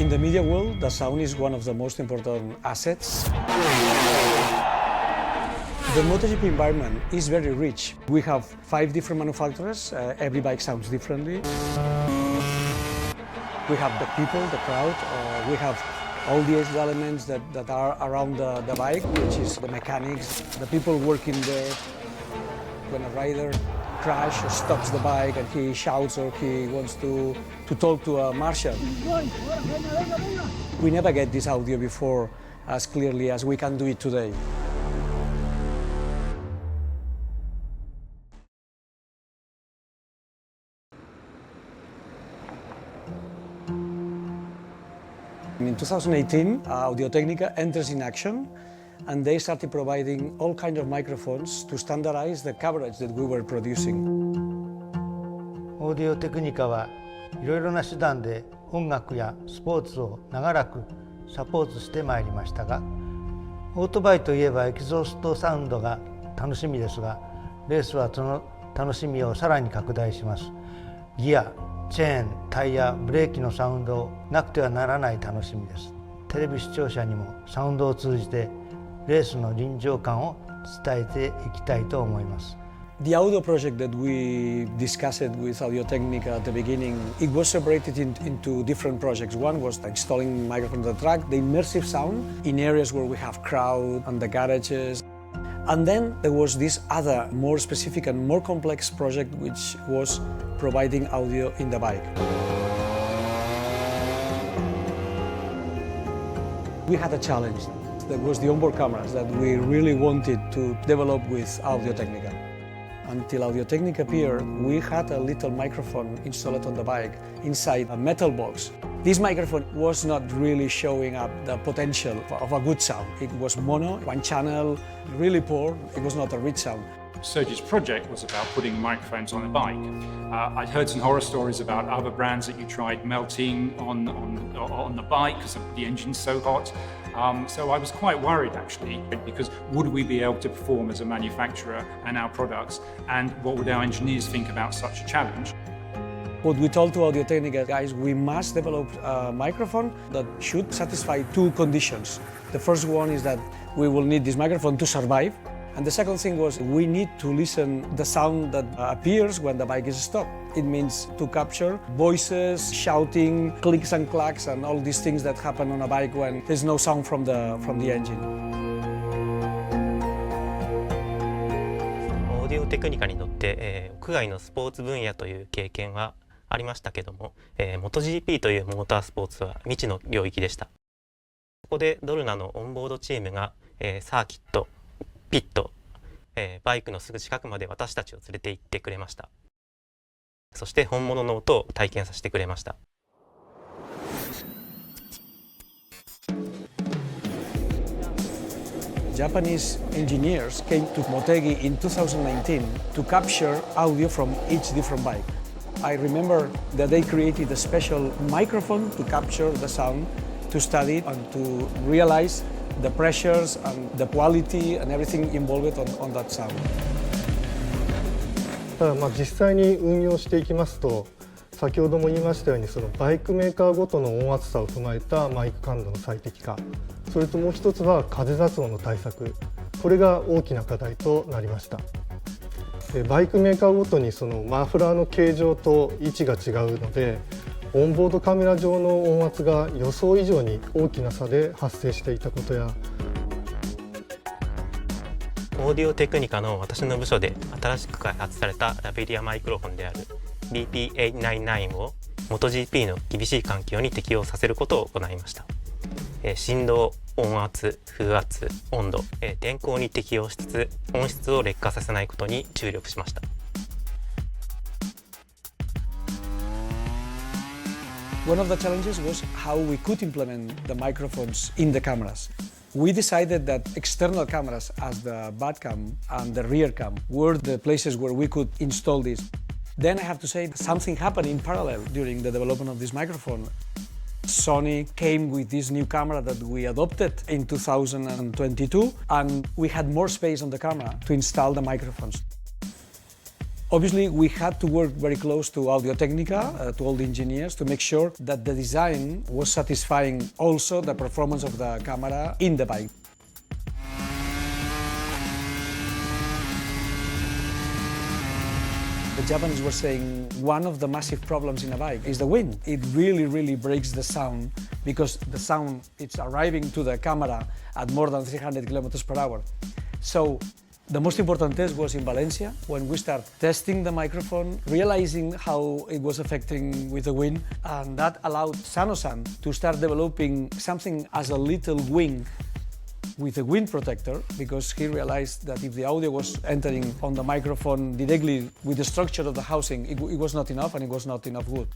In the media world, the sound is one of the most important assets. The MotoGP environment is very rich. We have 5 different manufacturers. Every bike sounds differently. We have the people, the crowd. We have all the elements that are around the bike, which is the mechanics, the people working there. When a rider crashes or stops the bike and he shouts or he wants to talk to a marshal. We never get this audio before as clearly as we can do it today. In 2018, Audio-Technica enters in action, and they started providing all kinds of microphones to standardize the coverage that we were producing. Audio-Technica はいろいろな手段で音楽やスポーツを長らくサポートしてまいりましたが、オートバイといえばエキゾーストサウンドが楽しみですが、レースはその楽しみをさらに拡大します。ギア、チェーン、タイヤ、ブレーキのサウンドをなくてはならない楽しみです。テレビ視聴者にもサウンドを通じてレースの臨場感を伝えていきたいと思います。The audio project that we discussed with Audio-Technica at the beginning, it was separated into different projects. One was installing microphones on the track, the immersive sound in areas where we have crowd and the garages. And then there was this other, more specific and more complex project, which was providing audio in the bike. We had a challenge. That was the onboard cameras that we really wanted to develop with Audio-Technica. Until Audio-Technica appeared, we had a little microphone installed on the bike inside a metal box. This microphone was not really showing up the potential of a good sound. It was mono, one channel, really poor. It was not a rich sound. Sergi's project was about putting microphones on a bike. I'd heard some horror stories about other brands that you tried melting on the bike because the engine's so hot. So I was quite worried actually, because would we be able to perform as a manufacturer and our products, and what would our engineers think about such a challenge? What we told to Audio-Technica, guys, we must develop a microphone that should satisfy 2 conditions. The first one is that we will need this microphone to survive. And the second thing was we need to listen the sound that appears when the bike is stopped. It means to capture voices, shouting, clicks and clacks, and all these things that happen on a bike when there's no sound from the engine. Audio-Technica にとって、屋外のスポーツ分野という経験はありましたけども、MotoGP というモータースポーツは未知の領域でした。ここでドルナのオンボードチームが、サーキット、ピット、バイクのすぐ近くまで私たちを連れて行ってくれました。そして本物の音を体験させてくれました。Japanese engineers came to Motegi in 2019 to capture audio from each different bike. I remember that they created a special microphone to capture the sound, to study it and to realize the pressures and the quality and everything involved on that sound. ただ実際に運用していきますと、先ほども言いましたようにそのバイクメーカーごとの音圧差を踏まえたマイク感度の最適化、それともう一つは風雑音の対策、これが大きな課題となりました。バイクメーカーごとにそのマフラーの形状と位置が違うので、オンボードカメラ上の音圧が予想以上に大きな差で発生していたことや、オーディオテクニカの私の部署で新しく開発されたラベリアマイクロフォンである BP899 を MotoGP の厳しい環境に適用させることを行いました。振動、音圧、風圧、温度、天候に適応しつつ音質を劣化させないことに注力しました。One of the challenges was how we could implement the microphones in the cameras. We decided that external cameras as the bad cam and the rear cam were the places where we could install this. Then I have to say something happened in parallel during the development of this microphone. Sony came with this new camera that we adopted in 2022, and we had more space on the camera to install the microphones. Obviously, we had to work very close to Audio-Technica, to all the engineers, to make sure that the design was satisfying also the performance of the camera in the bike. The Japanese were saying one of the massive problems in a bike is the wind. It really breaks the sound because the sound it's arriving to the camera at more than 300 kilometers per hour. So the most important test was in Valencia when we started testing the microphone, realizing how it was affecting with the wind, and that allowed Sano-san to start developing something as a little wing with a wind protector, because he realized that if the audio was entering on the microphone directly with the structure of the housing, it was not enough and it was not enough wood.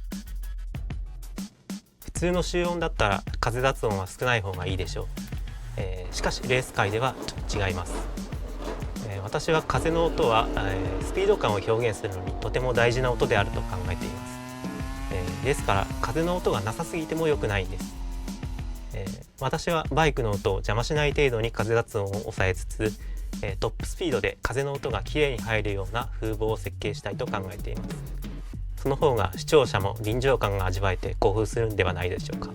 普通の集音だったら風雑音は少ない方がいいでしょう。しかしレース界ではちょっと違います。私は風の音は、スピード感を表現するのにとても大事な音であると考えています。ですから風の音がなさすぎても良くないんです。私はバイクの音を邪魔しない程度に風雑音を抑えつつ、トップスピードで風の音がきれいに入るような風貌を設計したいと考えています。その方が視聴者も臨場感が味わえて興奮するんではないでしょうか。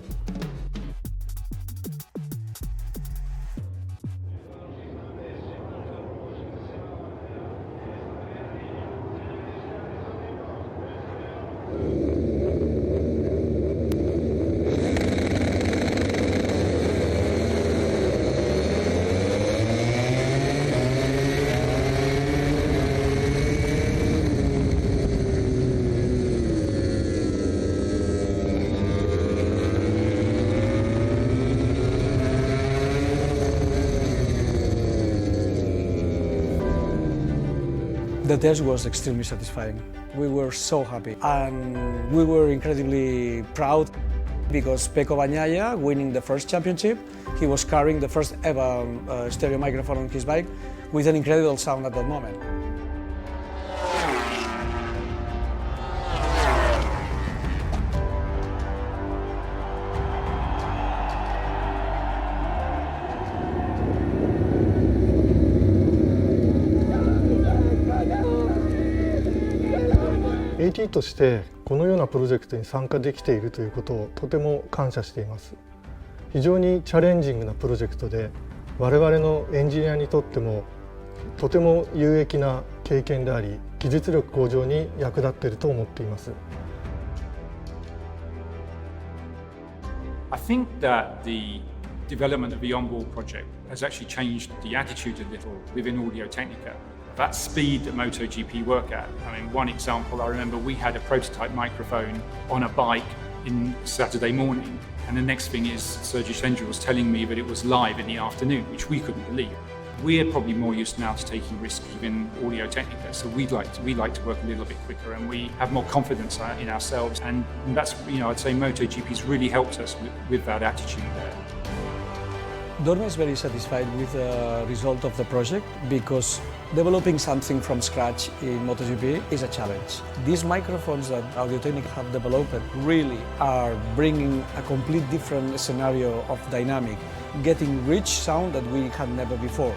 The test was extremely satisfying. We were so happy and we were incredibly proud because Pecco Bagnaia, winning the first championship, he was carrying the first ever stereo microphone on his bike with an incredible sound at that moment. AT としてこのようなプロジェクトに参加できているということをとても感謝しています。非常にチャレンジングなプロジェクトで我々のエンジニアにとってもとても有益な経験であり、技術力向上に役立っていると思っています。I think that the development of the onboard project has actually changed the attitude a little within Audio-Technica. That speed that MotoGP work at. I mean, one example, I remember we had a prototype microphone on a bike in Saturday morning, and the next thing is Sergio Sendra was telling me that it was live in the afternoon, which we couldn't believe. We're probably more used now to taking risks within Audio-Technica, so we like to work a little bit quicker, and we have more confidence in ourselves, and that's, I'd say MotoGP's really helped us with that attitude there. Dorna is very satisfied with the result of the project because developing something from scratch in MotoGP is a challenge. These microphones that Audio-Technica have developed really are bringing a complete different scenario of dynamic, getting rich sound that we had never before.